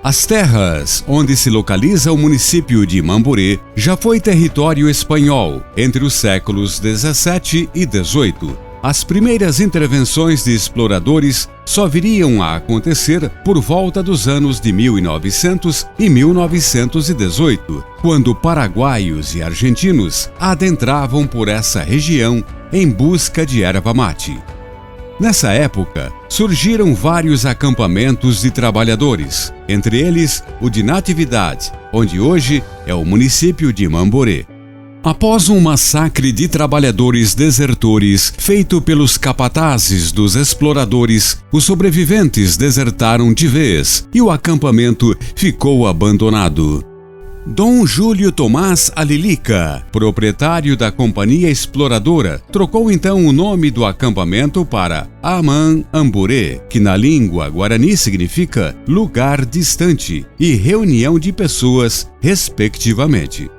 As terras onde se localiza o município de Mamborê já foi território espanhol entre os séculos 17 e 18. As primeiras intervenções de exploradores só viriam a acontecer por volta dos anos de 1900 e 1918, quando paraguaios e argentinos adentravam por essa região em busca de erva mate. Nessa época, surgiram vários acampamentos de trabalhadores, entre eles o de Natividade, onde hoje é o município de Mamborê. Após um massacre de trabalhadores desertores feito pelos capatazes dos exploradores, os sobreviventes desertaram de vez e o acampamento ficou abandonado. Dom Júlio Tomás Alilica, proprietário da companhia exploradora, trocou então o nome do acampamento para Amã Amborê, que na língua guarani significa lugar distante e reunião de pessoas, respectivamente.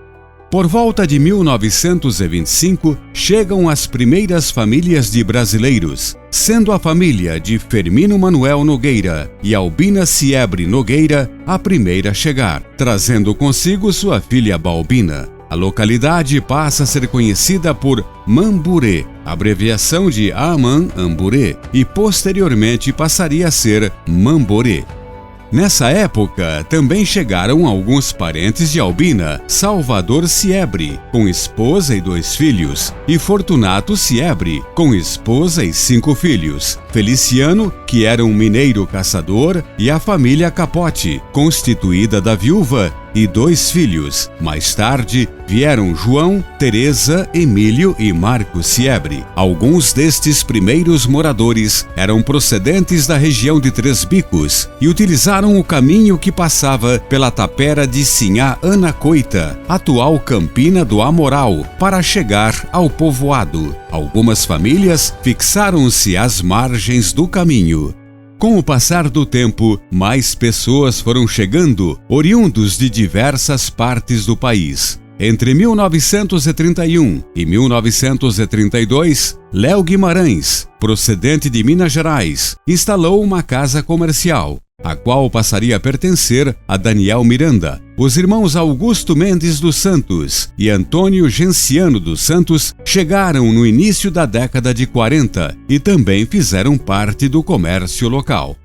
Por volta de 1925, chegam as primeiras famílias de brasileiros, sendo a família de Firmino Manuel Nogueira e Albina Siebre Nogueira a primeira a chegar, trazendo consigo sua filha Balbina. A localidade passa a ser conhecida por Mamborê, abreviação de Amã Amborê, e posteriormente passaria a ser Mamborê. Nessa época, também chegaram alguns parentes de Albina, Salvador Siebre, com esposa e 2 filhos, e Fortunato Siebre, com esposa e 5 filhos, Feliciano, que era um mineiro caçador, e a família Capote, constituída da viúva e 2 filhos. Mais tarde, vieram João, Teresa, Emílio e Marco Siebre. Alguns destes primeiros moradores eram procedentes da região de Três Bicos e utilizaram o caminho que passava pela tapera de Sinhá Anacoita, atual Campina do Amoral, para chegar ao povoado. Algumas famílias fixaram-se às margens do caminho. Com o passar do tempo, mais pessoas foram chegando, oriundos de diversas partes do país. Entre 1931 e 1932, Léo Guimarães, procedente de Minas Gerais, instalou uma casa comercial, a qual passaria a pertencer a Daniel Miranda. Os irmãos Augusto Mendes dos Santos e Antônio Genciano dos Santos chegaram no início da década de 40 e também fizeram parte do comércio local.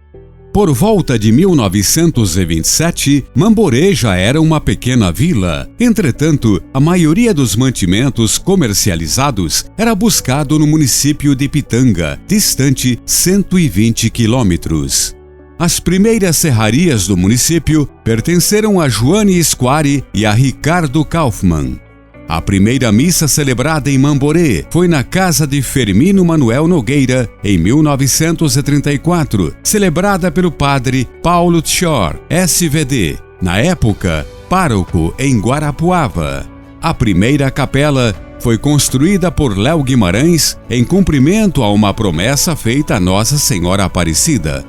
Por volta de 1927, Mamborê já era uma pequena vila. Entretanto, a maioria dos mantimentos comercializados era buscado no município de Pitanga, distante 120 quilômetros. As primeiras serrarias do município pertenceram a Joane Squari e a Ricardo Kaufmann. A primeira missa celebrada em Mamborê foi na casa de Firmino Manuel Nogueira, em 1934, celebrada pelo padre Paulo Tchor, SVD, na época, pároco em Guarapuava. A primeira capela foi construída por Léo Guimarães em cumprimento a uma promessa feita a Nossa Senhora Aparecida.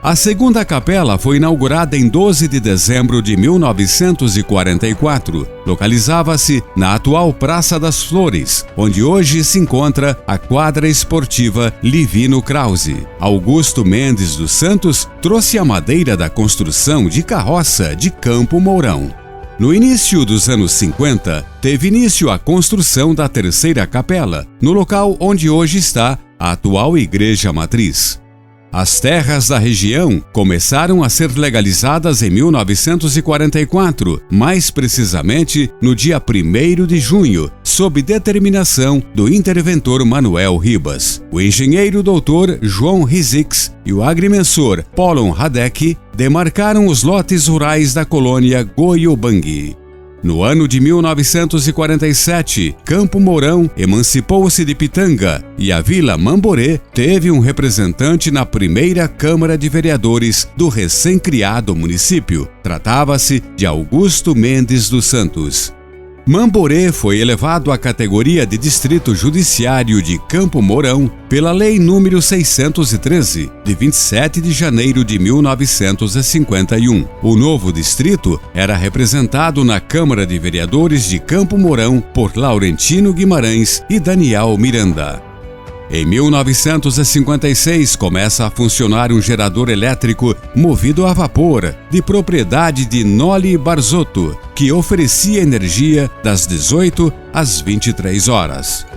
A segunda capela foi inaugurada em 12 de dezembro de 1944. Localizava-se na atual Praça das Flores, onde hoje se encontra a quadra esportiva Livino Krause. Augusto Mendes dos Santos trouxe a madeira da construção de carroça de Campo Mourão. No início dos anos 50, teve início a construção da terceira capela, no local onde hoje está a atual Igreja Matriz. As terras da região começaram a ser legalizadas em 1944, mais precisamente no dia 1º de junho, sob determinação do interventor Manuel Ribas. O engenheiro doutor João Rizix e o agrimensor Polon Radek demarcaram os lotes rurais da colônia Goiobangui. No ano de 1947, Campo Mourão emancipou-se de Pitanga e a Vila Mamborê teve um representante na primeira Câmara de Vereadores do recém-criado município. Tratava-se de Augusto Mendes dos Santos. Mamborê foi elevado à categoria de Distrito Judiciário de Campo Mourão pela Lei nº 613, de 27 de janeiro de 1951. O novo distrito era representado na Câmara de Vereadores de Campo Mourão por Laurentino Guimarães e Daniel Miranda. Em 1956 começa a funcionar um gerador elétrico movido a vapor, de propriedade de Noli Barzotto, que oferecia energia das 18 às 23 horas.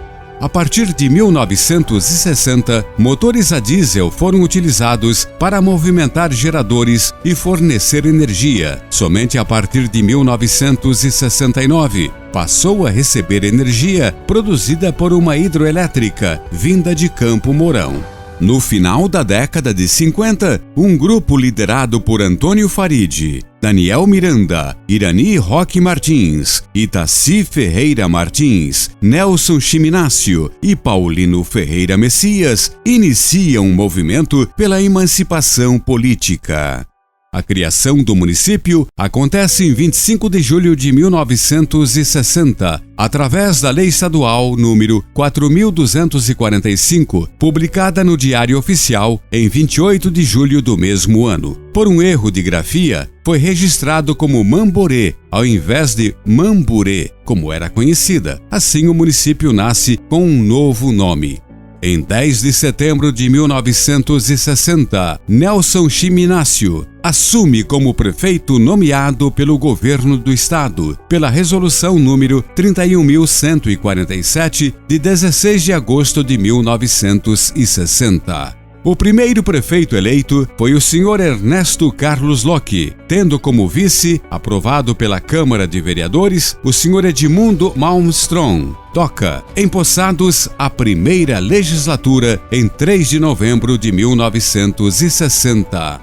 A partir de 1960, motores a diesel foram utilizados para movimentar geradores e fornecer energia. Somente a partir de 1969, passou a receber energia produzida por uma hidroelétrica vinda de Campo Mourão. No final da década de 50, um grupo liderado por Antônio Farid, Daniel Miranda, Irani Roque Martins, Itaci Ferreira Martins, Nelson Chiminácio e Paulino Ferreira Messias iniciam um movimento pela emancipação política. A criação do município acontece em 25 de julho de 1960, através da Lei Estadual número 4.245, publicada no Diário Oficial em 28 de julho do mesmo ano. Por um erro de grafia, foi registrado como Mamborê, ao invés de Mamburê, como era conhecida. Assim, o município nasce com um novo nome. Em 10 de setembro de 1960, Nelson Chiminácio assume como prefeito nomeado pelo governo do estado, pela resolução número 31.147, de 16 de agosto de 1960. O primeiro prefeito eleito foi o Sr. Ernesto Carlos Locke, tendo como vice, aprovado pela Câmara de Vereadores, o Sr. Edmundo Malmström Doca, empossados a primeira legislatura em 3 de novembro de 1960.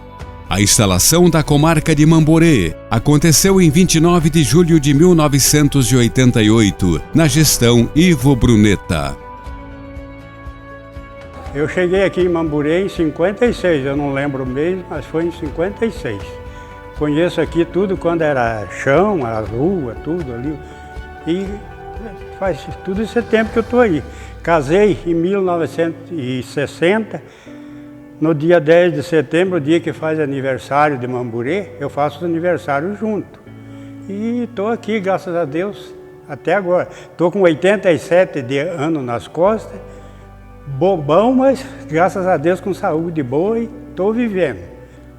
A instalação da comarca de Mamborê aconteceu em 29 de julho de 1988, na gestão Ivo Brunetta. Eu cheguei aqui em Mamborê em 56, eu não lembro o mês, mas foi em 56. Conheço aqui tudo quando era chão, a rua, tudo ali. E faz tudo esse tempo que eu estou aí. Casei em 1960, no dia 10 de setembro, o dia que faz aniversário de Mamborê, eu faço o aniversário junto. E estou aqui, graças a Deus, até agora. Estou com 87 anos nas costas, bobão, mas graças a Deus com saúde boa e estou vivendo.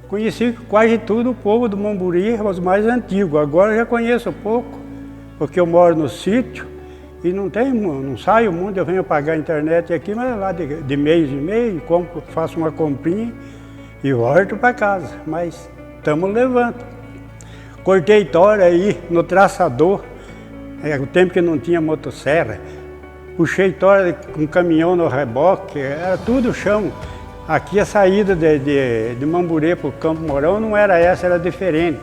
Conheci quase tudo o povo do Mamborê, os mais antigos. Agora eu já conheço pouco, porque eu moro no sítio e não saio muito, eu venho pagar a internet aqui, mas lá de mês em mês, faço uma comprinha e volto para casa. Mas estamos levando. Cortei tora aí no traçador, o tempo que não tinha motosserra. Puxei tora com caminhão no reboque, era tudo chão. Aqui a saída de Mamborê para o Campo Mourão não era essa, era diferente.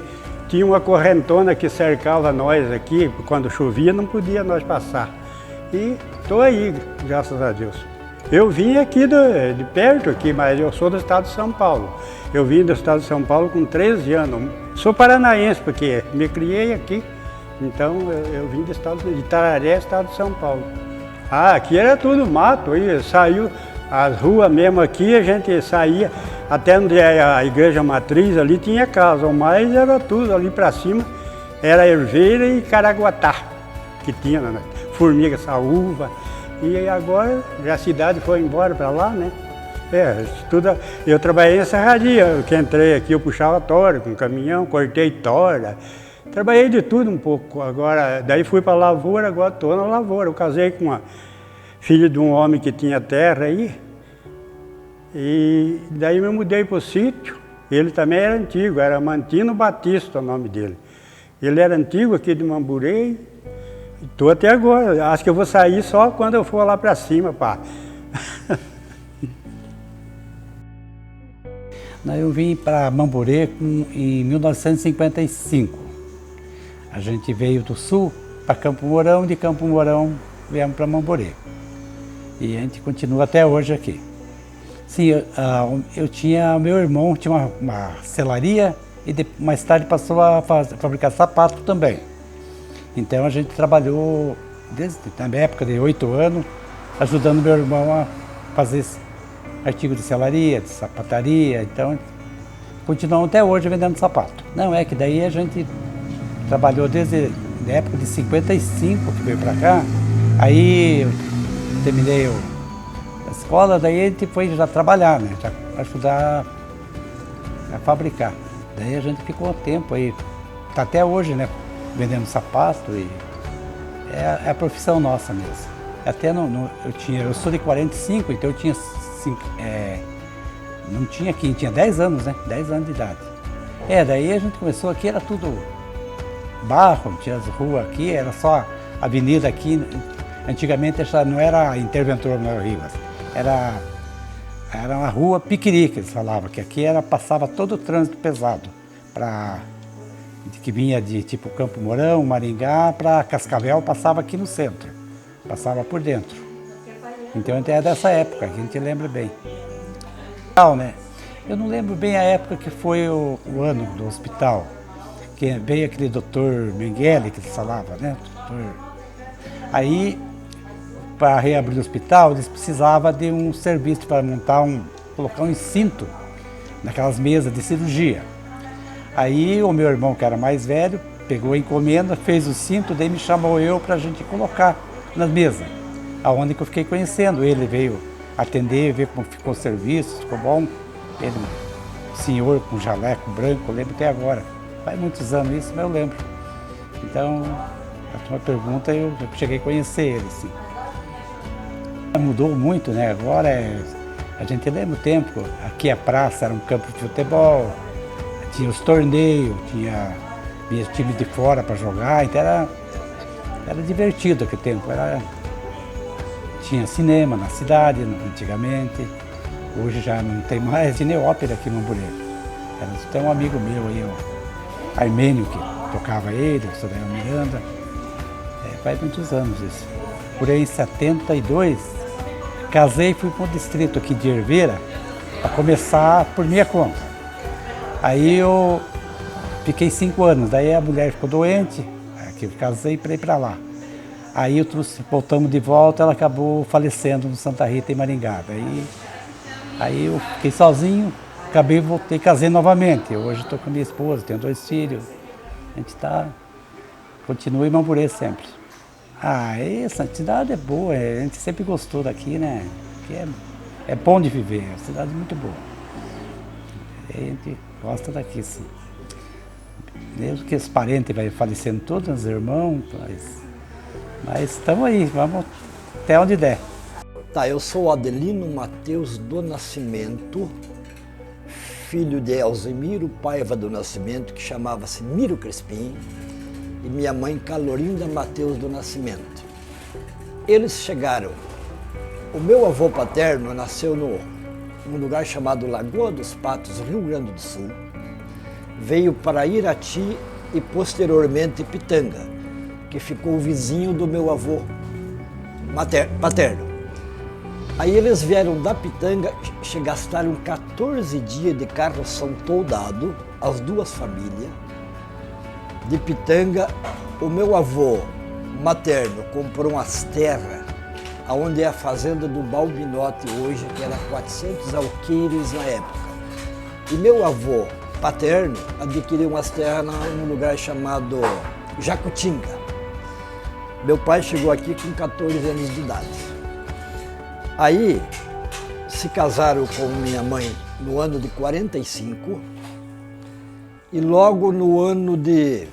Tinha uma correntona que cercava nós aqui, quando chovia não podia nós passar. E estou aí, graças a Deus. Eu vim aqui de perto, aqui, mas eu sou do estado de São Paulo. Eu vim do estado de São Paulo com 13 anos. Sou paranaense, porque me criei aqui. Então eu vim do estado de Itararé, estado de São Paulo. Ah, aqui era tudo mato, aí saiu as ruas mesmo aqui, a gente saía até onde é a igreja matriz, ali tinha casa, mas era tudo ali para cima, era Herveira e Caraguatá, que tinha, né? Formiga, saúva, e agora já a cidade foi embora para lá, né? Eu trabalhei em serraria, eu que entrei aqui eu puxava tora com caminhão, cortei tora, trabalhei de tudo um pouco. Agora, daí fui para a lavoura, agora estou na lavoura. Eu casei com uma filha de um homem que tinha terra aí, e daí me mudei para o sítio. Ele também era antigo, era Mantino Batista o nome dele. Ele era antigo aqui de Mamborê, e estou até agora. Acho que eu vou sair só quando eu for lá para cima, pá. Eu vim para Mamborê em 1955. A gente veio do sul para Campo Mourão, de Campo Mourão viemos para Mamborê. E a gente continua até hoje aqui. Sim, meu irmão tinha uma selaria e mais tarde passou a fabricar sapato também. Então a gente trabalhou desde na época de 8 anos, ajudando meu irmão a fazer artigos de selaria, de sapataria. Então continuamos até hoje vendendo sapato. Não é que daí a gente trabalhou desde a época de 55 que veio para cá, aí eu terminei escola, daí a gente foi já trabalhar, né? Já ajudar a fabricar. Daí a gente ficou um tempo aí, tá até hoje, né? Vendendo sapato e é a profissão nossa mesmo. Até eu sou de 45, então eu tinha não tinha 15, tinha 10 anos, né? 10 anos de idade. Daí a gente começou aqui, era tudo barro, tinha as ruas aqui, era só avenida aqui. Antigamente essa não era Interventor Manuel Rivas, era uma rua Piquiri, que eles falavam, que aqui passava todo o trânsito pesado, que vinha de tipo Campo Mourão, Maringá, para Cascavel, passava aqui no centro, passava por dentro. Então é dessa época, que a gente lembra bem. Né? Eu não lembro bem a época que foi o ano do hospital, que veio aquele doutor Mengele, que eles falavam, né? Aí, para reabrir o hospital, eles precisavam de um serviço para colocar um cinto naquelas mesas de cirurgia. Aí o meu irmão, que era mais velho, pegou a encomenda, fez o cinto, daí me chamou para a gente colocar nas mesas, aonde que eu fiquei conhecendo. Ele veio atender, ver como ficou o serviço, ficou bom. Ele, senhor com jaleco branco, eu lembro até agora. Faz muitos anos isso, mas eu lembro. Então, a tua pergunta, eu cheguei a conhecer ele, sim. Mudou muito, né? Agora a gente lembra o tempo, aqui a praça era um campo de futebol, tinha os torneios, tinha time de fora para jogar, então era divertido aquele tempo. Tinha cinema na cidade, antigamente, hoje já não tem mais, tinha ópera aqui no Mamburê. Tem um amigo meu aí, o Armênio, que tocava ele, o Sodrão Miranda, faz muitos anos isso. Por aí em 72, casei e fui para um distrito aqui de Herveira, para começar por minha conta. Aí eu fiquei 5 anos, daí a mulher ficou doente, aqui eu casei para ir para lá. Aí voltamos de volta, ela acabou falecendo no Santa Rita, em Maringá. Aí eu fiquei sozinho, voltei, casei novamente. Hoje estou com a minha esposa, tenho 2 filhos. A gente continua em Mamburê sempre. Essa cidade é boa, a gente sempre gostou daqui, né? Aqui é bom de viver, é uma cidade muito boa. A gente gosta daqui, sim. Mesmo que os parentes vão falecendo todos, os irmãos, mas estamos aí, vamos até onde der. Tá, eu sou Adelino Mateus do Nascimento, filho de Elzemiro Paiva do Nascimento, que chamava-se Miro Crespim, e minha mãe Calorinda Mateus do Nascimento. Eles chegaram, o meu avô paterno nasceu num lugar chamado Lagoa dos Patos, Rio Grande do Sul, veio para Irati e posteriormente Pitanga, que ficou vizinho do meu avô paterno. Aí eles vieram da Pitanga, gastaram 14 dias de carroção toldado, as 2 famílias. De Pitanga, o meu avô materno comprou umas terras, onde é a fazenda do Balbinote hoje, que era 400 alqueires na época. E meu avô paterno adquiriu umas terras num lugar chamado Jacutinga. Meu pai chegou aqui com 14 anos de idade. Aí se casaram com minha mãe no ano de 45 e logo no ano de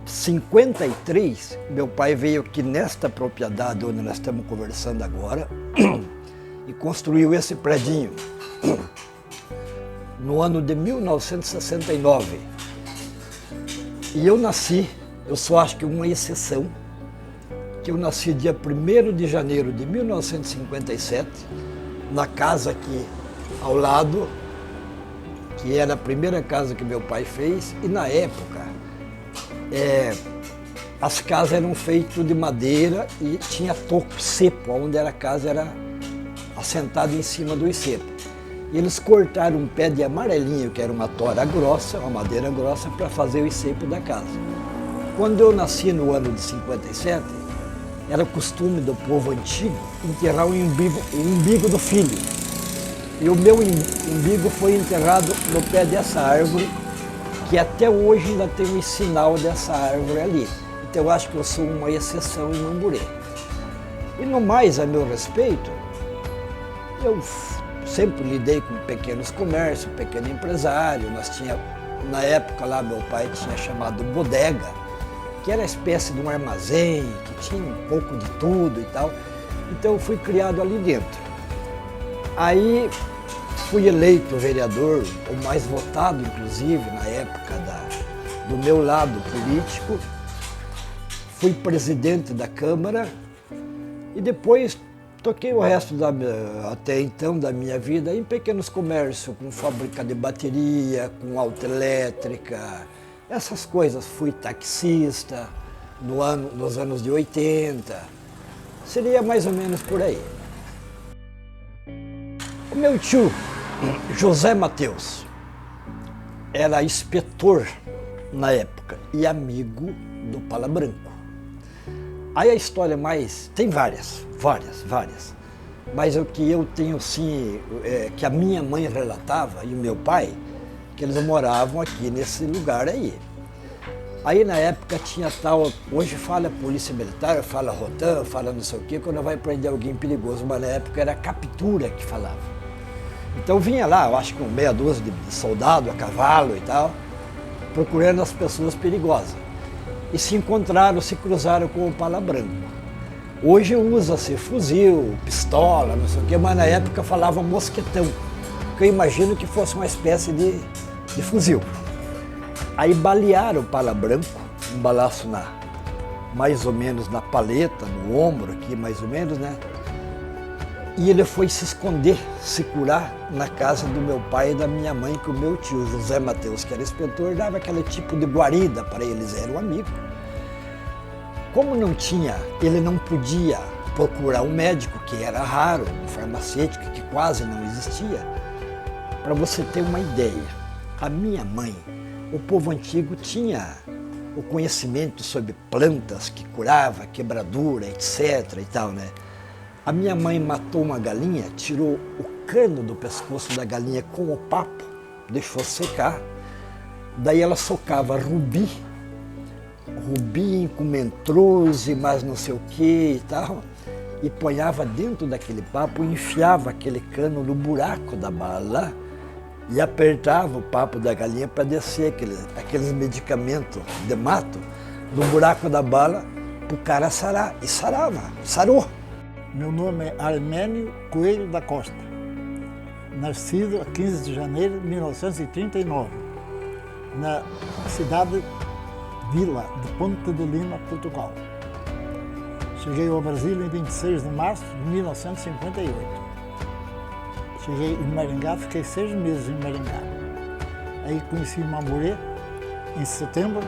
53, meu pai veio aqui nesta propriedade onde nós estamos conversando agora e construiu esse predinho no ano de 1969. E eu nasci, eu só acho que uma exceção, que eu nasci dia 1º de janeiro de 1957, na casa aqui ao lado, que era a primeira casa que meu pai fez, e na época as casas eram feitas de madeira e tinha toco cepo, onde a casa era assentada em cima do cepo. E eles cortaram um pé de amarelinho, que era uma tora grossa, uma madeira grossa, para fazer o cepo da casa. Quando eu nasci no ano de 57, era costume do povo antigo enterrar o umbigo do filho. E o meu umbigo foi enterrado no pé dessa árvore, que até hoje ainda tem um sinal dessa árvore ali. Então eu acho que eu sou uma exceção em Mamburê. E no mais, a meu respeito, Eu sempre lidei com pequenos comércios, pequeno empresário. Nós tinha, na época lá, meu pai tinha chamado bodega, que era uma espécie de um armazém, que tinha um pouco de tudo e tal. Então eu fui criado ali dentro. Aí fui eleito vereador, o mais votado inclusive na época do meu lado político. Fui presidente da Câmara e depois toquei o resto até então da minha vida em pequenos comércios, com fábrica de bateria, com autoelétrica, essas coisas. Fui taxista nos anos de 80, seria mais ou menos por aí. O meu tio, José Mateus, era inspetor na época e amigo do Pala Branco. Aí a história tem várias, mas o que eu tenho sim, que a minha mãe relatava e o meu pai, que eles moravam aqui nesse lugar aí. Aí na época tinha tal, hoje fala polícia militar, fala Rotan, fala não sei o quê, quando vai prender alguém perigoso, mas na época era captura que falava. Então vinha lá, eu acho que com meia dúzia de soldado a cavalo e tal, procurando as pessoas perigosas. E se cruzaram com o Pala Branco. Hoje usa-se fuzil, pistola, não sei o quê, mas na época falava mosquetão, que eu imagino que fosse uma espécie de fuzil. Aí balearam o Pala Branco, um balaço mais ou menos na paleta, no ombro aqui mais ou menos, né? E ele foi se esconder, se curar na casa do meu pai e da minha mãe, que o meu tio, José Mateus, que era inspetor, dava aquele tipo de guarida para eles, era um amigo. Como ele não podia procurar um médico, que era raro, um farmacêutico, que quase não existia. Para você ter uma ideia, a minha mãe, o povo antigo tinha o conhecimento sobre plantas que curava, quebradura, etc. e tal, né? A minha mãe matou uma galinha, tirou o cano do pescoço da galinha com o papo, deixou secar, daí ela socava rubi com mentrose, mais não sei o que e tal, e ponhava dentro daquele papo, enfiava aquele cano no buraco da bala e apertava o papo da galinha para descer aqueles medicamentos de mato no buraco da bala para o cara sarar. E sarou. Meu nome é Armênio Coelho da Costa, nascido a 15 de janeiro de 1939, na cidade Vila de Ponte de Lima, Portugal. Cheguei ao Brasil em 26 de março de 1958. Cheguei em Maringá, fiquei 6 meses em Maringá. Aí conheci Mamborê em setembro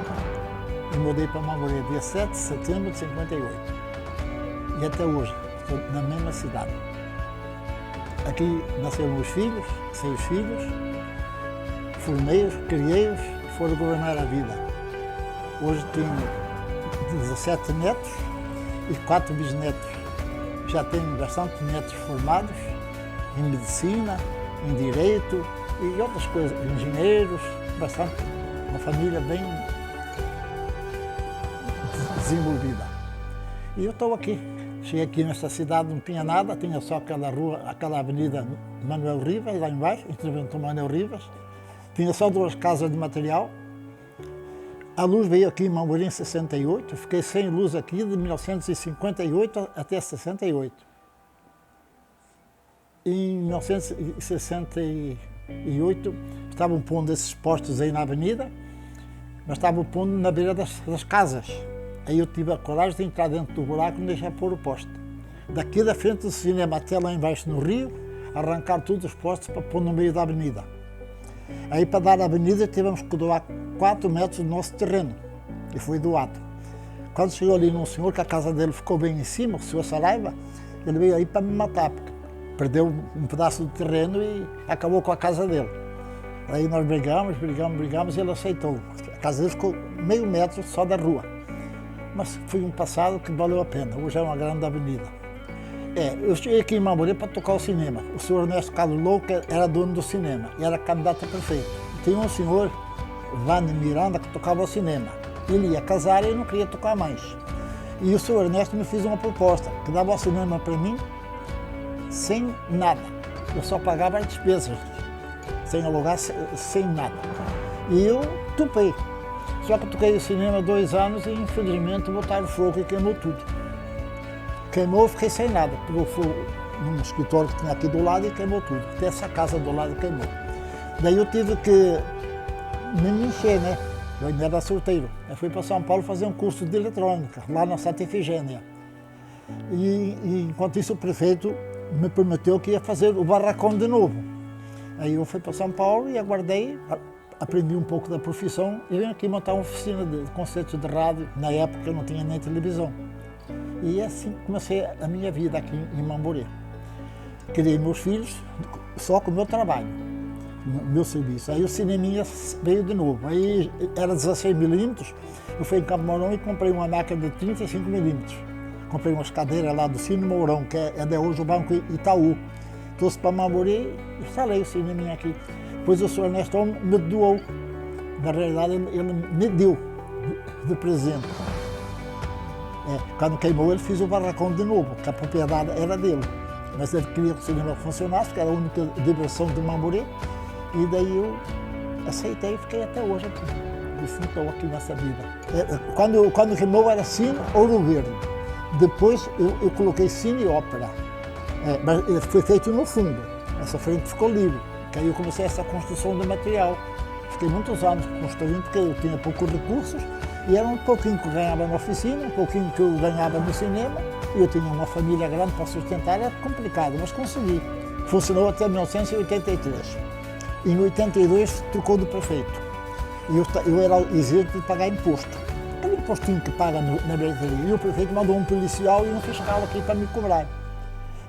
e mudei para Mamborê dia 7 de setembro de 58. E até hoje. Na mesma cidade. Aqui nasceram os filhos, 6 filhos, formei-os, criei-os e foram governar a vida. Hoje tenho 17 netos e 4 bisnetos. Já tenho bastante netos formados em medicina, em direito e outras coisas, engenheiros, bastante, uma família bem desenvolvida. E eu estou aqui. Cheguei aqui nesta cidade, não tinha nada, tinha só aquela rua, aquela avenida Manuel Rivas, lá embaixo, interventor Manuel Rivas. Tinha só 2 casas de material. A luz veio aqui em Mamborê em 68, fiquei sem luz aqui de 1958 até 68. Em 1968 estavam pondo esses postos aí na avenida, mas estavam pondo na beira das casas. Aí eu tive a coragem de entrar dentro do buraco e deixar pôr o poste. Daqui da frente do cinema até lá embaixo no rio, arrancar todos os postes para pôr no meio da avenida. Aí para dar a avenida tivemos que doar 4 metros do nosso terreno, e foi doado. Quando chegou ali um senhor que a casa dele ficou bem em cima, o senhor Saraiva, ele veio aí para me matar, porque perdeu um pedaço do terreno e acabou com a casa dele. Aí nós brigamos e ele aceitou. A casa dele ficou meio metro só da rua. Mas foi um passado que valeu a pena, hoje é uma grande avenida. Eu cheguei aqui em Mamborê para tocar o cinema. O senhor Ernesto Carlos Louca era dono do cinema e era candidato a prefeito. Tinha um senhor, Vane Miranda, que tocava o cinema. Ele ia casar e não queria tocar mais. E o senhor Ernesto me fez uma proposta, que dava o cinema para mim sem nada. eu só pagava as despesas, sem alugar, sem nada. E eu topei. Só que eu toquei o cinema 2 anos e infelizmente botaram fogo e queimou tudo. Queimou, eu fiquei sem nada. Pegou fogo num escritório que tinha aqui do lado e queimou tudo. Até essa casa do lado queimou. Daí eu tive que me mexer, né? Eu ainda era solteiro. Eu fui para São Paulo fazer um curso de eletrônica, lá na Santa Efigênia. E enquanto isso o prefeito me prometeu que ia fazer o barracão de novo. Aí eu fui para São Paulo e aguardei, aprendi um pouco da profissão e vim aqui montar uma oficina de concertos de rádio. Na época eu não tinha nem televisão. E assim comecei a minha vida aqui em Mamborê. Criei meus filhos só com o meu trabalho, meu serviço. Aí o cineminha veio de novo. Aí era 16mm, eu fui em Campo Mourão e comprei uma máquina de 35mm. Comprei umas cadeiras lá do Cine Mourão, que é de hoje o Banco Itaú. Trouxe para Mamborê e instalei o cineminha aqui. Depois o senhor Ernesto me doou. Na realidade, ele me deu de presente. Quando queimou, ele fez o barracão de novo, que a propriedade era dele. Mas ele queria que o cinema funcionasse, que era a única diversão de Mamborê. E daí eu aceitei e fiquei até hoje aqui. E estou aqui nessa vida. Quando queimou era Cine Ouro Verde. Depois eu coloquei Cine Ópera. Mas foi feito no fundo. Essa frente ficou livre. Que aí eu comecei essa construção de material. Fiquei muitos anos construindo porque eu tinha poucos recursos. E era um pouquinho que eu ganhava na oficina, um pouquinho que eu ganhava no cinema. E eu tinha uma família grande para sustentar, era complicado, mas consegui. Funcionou até 1983. Em 82 trocou de prefeito. E eu era isento de pagar imposto. Aquele impostinho que paga na bilheteria. E o prefeito mandou um policial e um fiscal aqui para me cobrar.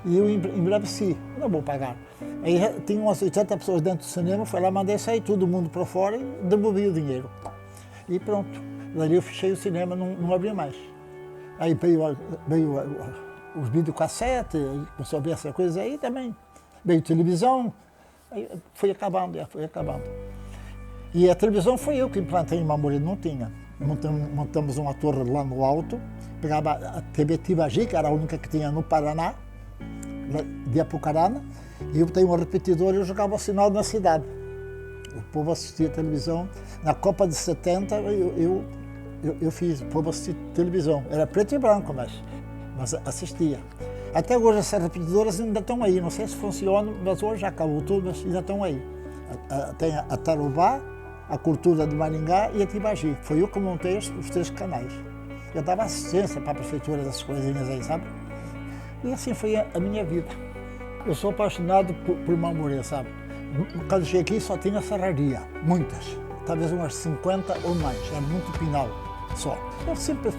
E eu embraveci, não vou pagar. Aí tinha umas 80 pessoas dentro do cinema, fui lá, mandei sair todo mundo para fora e devolvi o dinheiro. E pronto. Daí eu fechei o cinema, não abri mais. Aí veio os videocassetes, começou a ver essa coisa aí também. Veio televisão, aí foi acabando. E a televisão foi eu que implantei em Mamborê, não tinha. Montamos uma torre lá no alto, pegava a TV Tibagi, que era a única que tinha no Paraná, de Apucarana, e eu tenho um repetidor e eu jogava o sinal na cidade. O povo assistia televisão. Na Copa de 70 eu fiz, o povo assistia televisão. Era preto e branco, mas assistia. Até hoje essas repetidoras ainda estão aí, não sei se funcionam, mas hoje já acabou tudo, mas ainda estão aí. Tem a Tarubá, a Cultura de Maringá e a Tibagi. Foi eu que montei os 3 canais. Eu dava assistência para a prefeitura dessas coisinhas aí, sabe? E assim foi a minha vida. Eu sou apaixonado por Mamborê, sabe? Quando cheguei aqui só tinha serraria, muitas. Talvez umas 50 ou mais, era muito pinal só. Eu sempre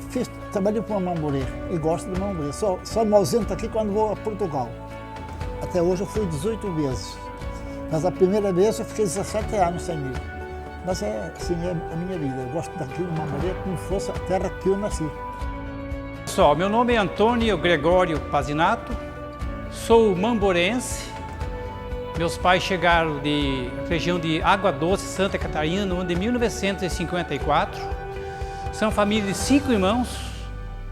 trabalhei com a Mamborê e gosto de Mamborê. Só me ausento aqui quando vou a Portugal. Até hoje eu fui 18 vezes. Mas a primeira vez eu fiquei 17 anos sem ir. Mas assim, é a minha vida. Eu gosto daqui de Mamborê como fosse a terra que eu nasci. Pessoal, meu nome é Antônio Gregório Pazinato, sou mamborense. Meus pais chegaram da região de Água Doce, Santa Catarina, no ano de 1954. São família de 5 irmãos.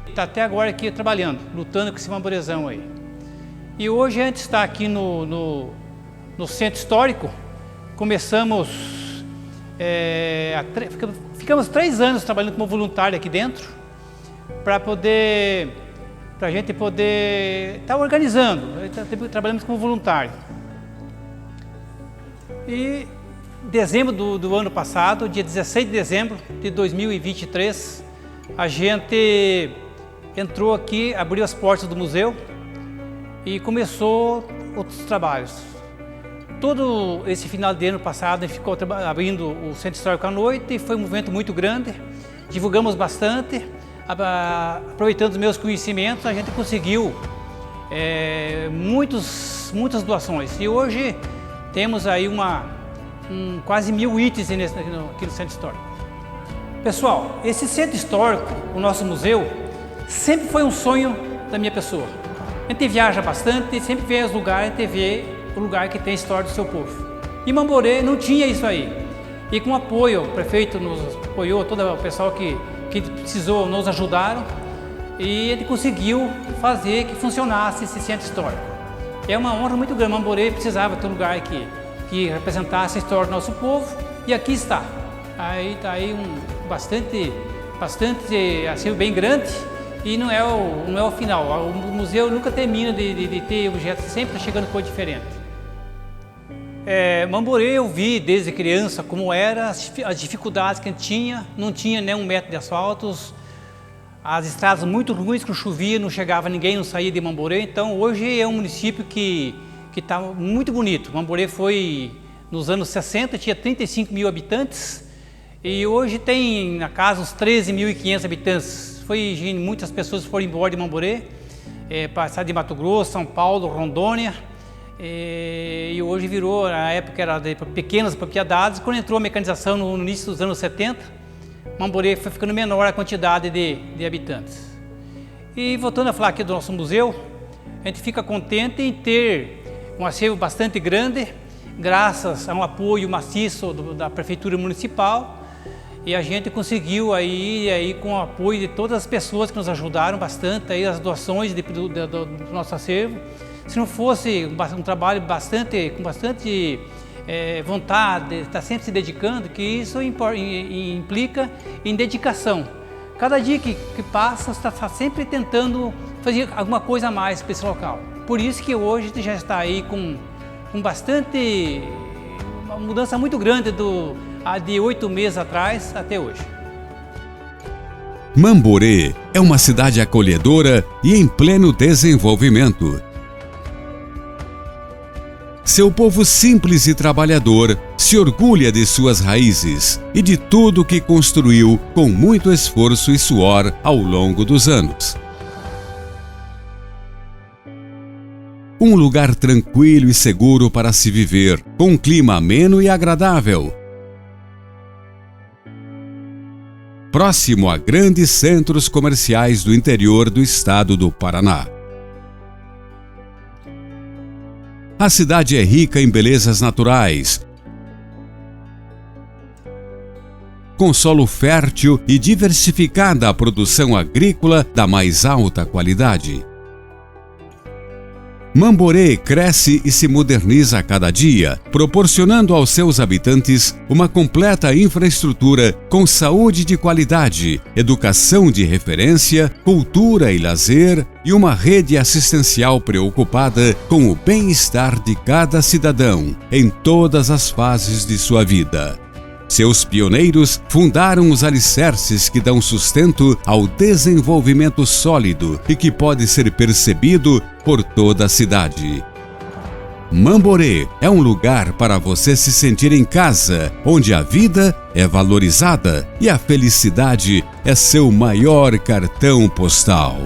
Está até agora aqui trabalhando, lutando com esse mamborezão aí. E hoje a gente está aqui no Centro Histórico. Começamos, ficamos 3 anos trabalhando como voluntário aqui dentro, para a gente poder estar organizando. Trabalhamos como voluntário. E em dezembro do ano passado, dia 16 de dezembro de 2023, a gente entrou aqui, abriu as portas do museu e começou outros trabalhos. Todo esse final de ano passado, a gente ficou abrindo o Centro Histórico à noite e foi um movimento muito grande. Divulgamos bastante, aproveitando os meus conhecimentos, a gente conseguiu muitas doações. E hoje temos aí quase 1000 itens aqui no Centro Histórico. Pessoal, esse Centro Histórico, o nosso museu, sempre foi um sonho da minha pessoa. A gente viaja bastante, sempre vê os lugares, a gente vê o lugar que tem história do seu povo. E Mamborê não tinha isso aí. E com apoio, o prefeito nos apoiou, todo o pessoal que precisou nos ajudaram e ele conseguiu fazer que funcionasse esse Centro Histórico. É uma honra muito grande. Mamborê precisava ter um lugar que representasse a história do nosso povo, e aqui está. Aí está aí bastante assim, bem grande, e não é o final. O museu nunca termina de ter objetos, sempre chegando coisa diferente. Mamborê eu vi desde criança como era, as dificuldades que a gente tinha, não tinha nem 1 metro de asfaltos, as estradas muito ruins, que chovia, não chegava ninguém, não saía de Mamborê. Então hoje é um município que está muito bonito. Mamborê foi, nos anos 60, tinha 35 mil habitantes, e hoje tem na casa uns 13.500 habitantes. Muitas pessoas foram embora de Mamborê, passaram de Mato Grosso, São Paulo, Rondônia, e hoje virou, na época era de pequenas propriedades. Quando entrou a mecanização no início dos anos 70, Mamborê foi ficando menor a quantidade de habitantes. E voltando a falar aqui do nosso museu, a gente fica contente em ter um acervo bastante grande, graças a um apoio maciço da Prefeitura Municipal, e a gente conseguiu aí com o apoio de todas as pessoas que nos ajudaram bastante, aí as doações do nosso acervo. Se não fosse um trabalho com bastante vontade, estar sempre se dedicando, que isso implica em dedicação. Cada dia que passa, você está sempre tentando fazer alguma coisa a mais para esse local. Por isso que hoje já está aí com uma mudança muito grande de 8 meses atrás até hoje. Mamborê é uma cidade acolhedora e em pleno desenvolvimento. Seu povo simples e trabalhador se orgulha de suas raízes e de tudo que construiu com muito esforço e suor ao longo dos anos. Um lugar tranquilo e seguro para se viver, com um clima ameno e agradável. Próximo a grandes centros comerciais do interior do estado do Paraná. A cidade é rica em belezas naturais, com solo fértil e diversificada a produção agrícola da mais alta qualidade. Mamborê cresce e se moderniza a cada dia, proporcionando aos seus habitantes uma completa infraestrutura com saúde de qualidade, educação de referência, cultura e lazer e uma rede assistencial preocupada com o bem-estar de cada cidadão em todas as fases de sua vida. Seus pioneiros fundaram os alicerces que dão sustento ao desenvolvimento sólido e que pode ser percebido por toda a cidade. Mamborê é um lugar para você se sentir em casa, onde a vida é valorizada e a felicidade é seu maior cartão postal.